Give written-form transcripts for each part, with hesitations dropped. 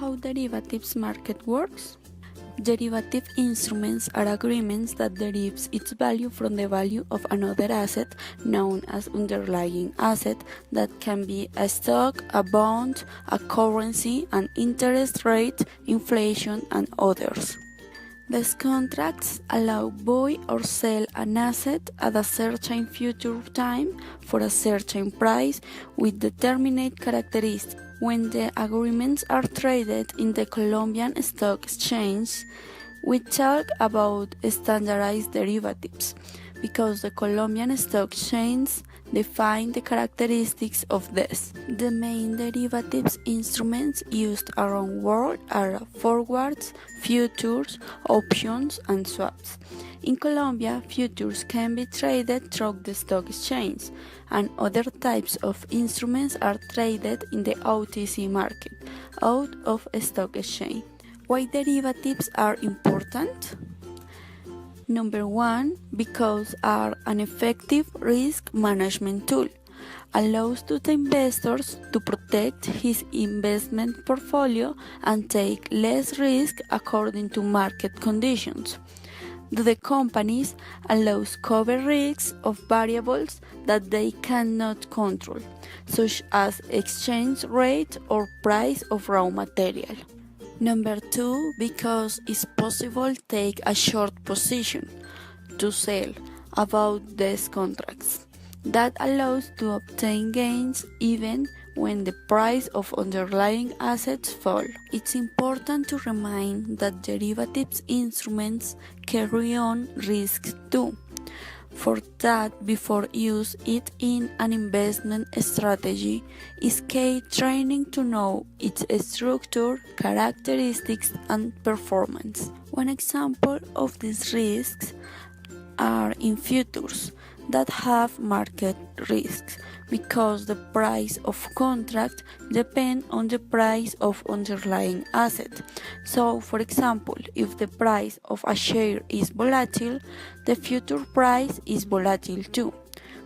how derivatives market works? Derivative instruments are agreements that derives its value from the value of another asset known as underlying asset that can be a stock, a bond, a currency, an interest rate, inflation, and others. These contracts allow buy or sell an asset at a certain future time for a certain price with determined characteristics. When the agreements are traded in the Colombian Stock Exchange, we talk about standardized derivatives because the Colombian Stock Exchange defines the characteristics of this. The main derivatives instruments used around the world are forwards, futures, options, and swaps. In Colombia, futures can be traded through the stock exchange, and other types of instruments are traded in the OTC market, out of a stock exchange. Why derivatives are important? Number 1, because are an effective risk management tool. Allows to the investors to protect his investment portfolio and take less risk according to market conditions. The companies allows cover risks of variables that they cannot control, such as exchange rate or price of raw material. Number 2, because it's possible to take a short position to sell about these contracts. That allows to obtain gains even when the price of underlying assets fall. It's important to remind that derivatives instruments carry on risks too. For that, before use it in an investment strategy, is key training to know its structure, characteristics, and performance. One example of these risks are in futures that have market risks because the price of contract depends on the price of underlying asset. So, for example, if the price of a share is volatile, the future price is volatile too,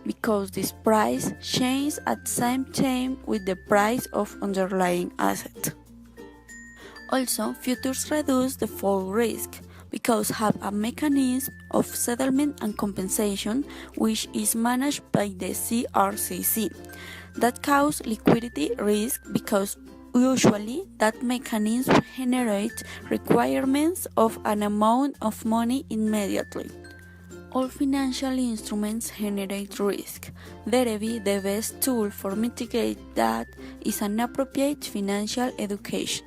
because this price changes at the same time with the price of underlying asset. Also, futures reduce the fall risk because have a mechanism of settlement and compensation which is managed by the CRCC. That causes liquidity risk because usually that mechanism generates requirements of an amount of money immediately. All financial instruments generate risk. Therefore, the best tool for mitigate that is an appropriate financial education.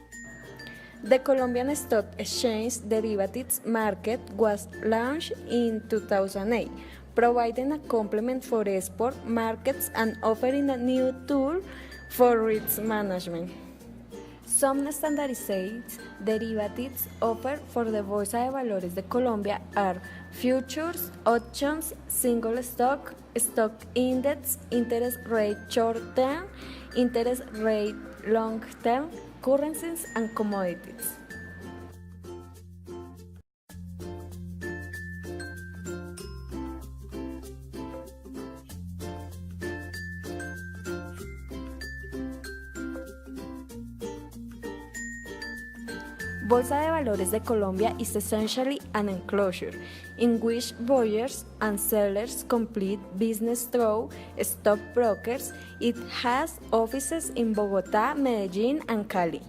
The Colombian Stock Exchange derivatives market was launched in 2008, providing a complement for export markets and offering a new tool for risk management. Some standardized derivatives offered for the Bolsa de Valores de Colombia are futures, options, single stock, stock index, interest rate short term, interest rate long term, currencies, and commodities. Bolsa de Valores de Colombia is essentially an enclosure in which buyers and sellers complete business through stockbrokers. It has offices in Bogotá, Medellín, and Cali.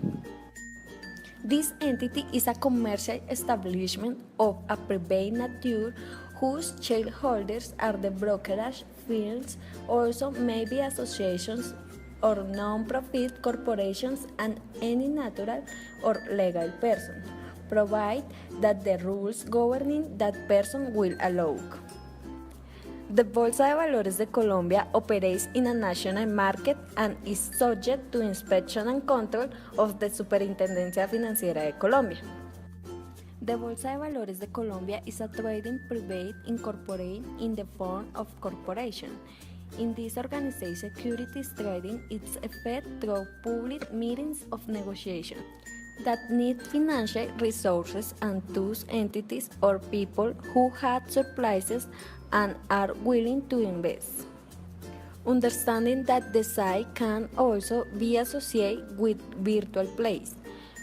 This entity is a commercial establishment of a private nature whose shareholders are the brokerage firms, also may be associations or non-profit corporations and any natural or legal person, provided that the rules governing that person will allow. The Bolsa de Valores de Colombia operates in a national market and is subject to inspection and control of the Superintendencia Financiera de Colombia. The Bolsa de Valores de Colombia is a trading private incorporated in the form of corporation. In this organization, securities trading is effected through public meetings of negotiation that need financial resources and those entities or people who have surpluses and are willing to invest. Understanding that the site can also be associated with virtual place,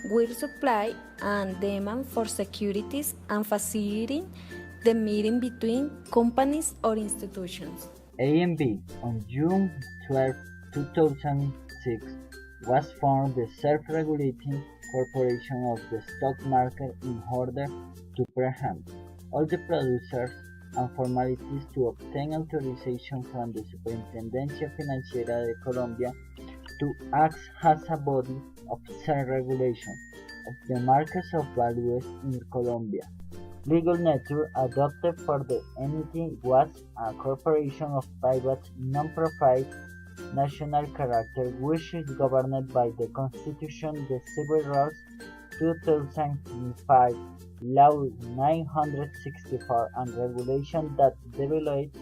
where supply and demand for securities and facilitating the meeting between companies or institutions. AMB, on June 12, 2006, was formed the self-regulating corporation of the stock market in order to perform all the producers and formalities to obtain authorization from the Superintendencia Financiera de Colombia to act as a body of self-regulation of the markets of values in Colombia. Legal nature adopted for the entity was a corporation of private, non-profit, national character which is governed by the Constitution, the Civil Rules 2005, Law 964, and regulation that developed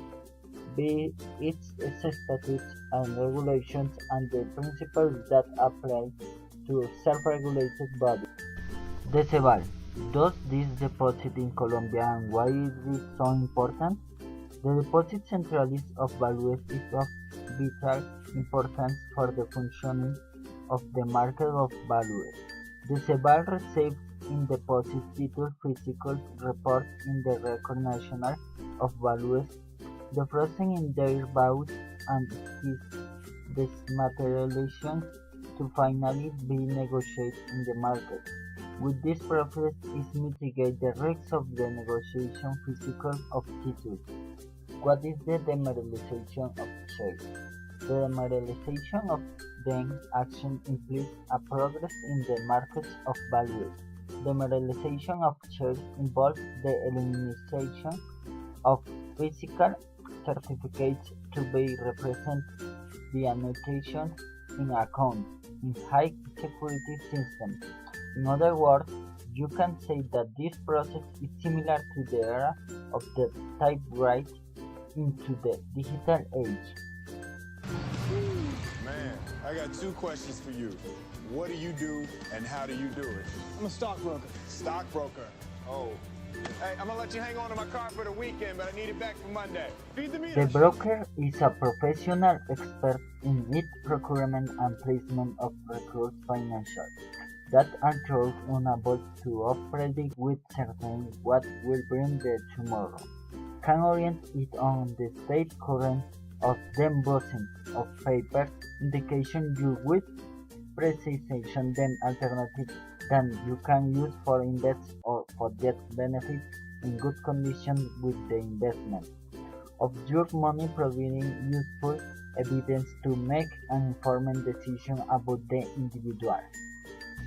by its statutes and regulations and the principles that apply to self-regulated bodies. DECEVAL. Does this deposit in Colombia and why is it so important? The deposit centralized of values is of vital importance for the functioning of the market of values. DECEVAL receives in deposit title physical report in the recognition of values, the frozen in their values and his desmaterialization to finally be negotiated in the market. With this process is mitigate the risks of the negotiation physical of titles. What is the dematerialization of shares? The dematerialization of then action implies a progress in the markets of values. Dematerialization of shares involves the elimination of physical certificates to be represented via notation in accounts in high security systems. In other words, you can say that this process is similar to the era of the typewriter into the digital age. Man, I got two questions for you. What do you do and how do you do it? I'm a stockbroker. Stockbroker? Oh. Hey, I'm gonna let you hang on to my car for the weekend, but I need it back for Monday. Feed the meter. The broker is a professional expert in its procurement and placement of recurring financials that are thus unable to predict with certainty what will bring the tomorrow. Can orient it on the state current of the embossing of paper indication you with precision then alternative than you can use for index or for death benefit in good condition with the investment of your money, providing useful evidence to make an informed decision about the individual.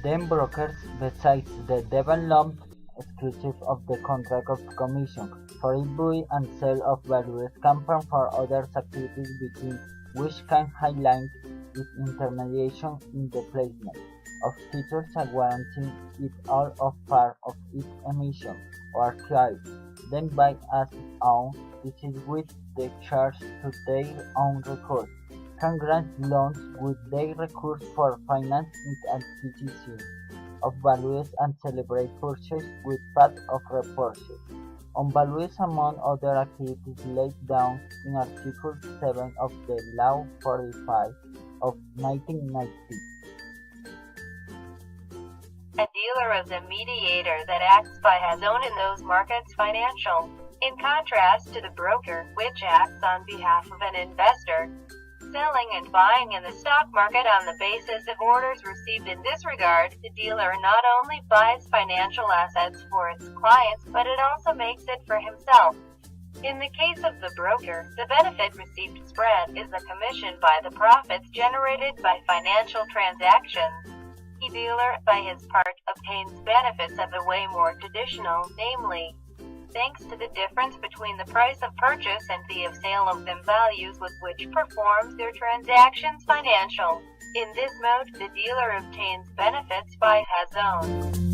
Then brokers, besides the development exclusive of the contract of commission for buy and sell of values, can perform other activities between which can highlight its intermediation in the placement of titles and guaranteeing it all or part of its emission or acquired, then by as its own, this is with the charge to their own recourse, can grant loans with their recourse for finance and acquisition of values and celebrate purchase with path of repurchase on values among other activities laid down in Article 7 of the Law 45 of 1990. A dealer is a mediator that acts by his own in those markets financial, in contrast to the broker, which acts on behalf of an investor, selling and buying in the stock market on the basis of orders received. In this regard, the dealer not only buys financial assets for its clients, but it also makes it for himself. In the case of the broker, the benefit received spread is the commission by the profits generated by financial transactions. The dealer, by his part, obtains benefits of a way more traditional, namely, thanks to the difference between the price of purchase and the of sale of them values with which performs their transactions financial. In this mode, the dealer obtains benefits by his own.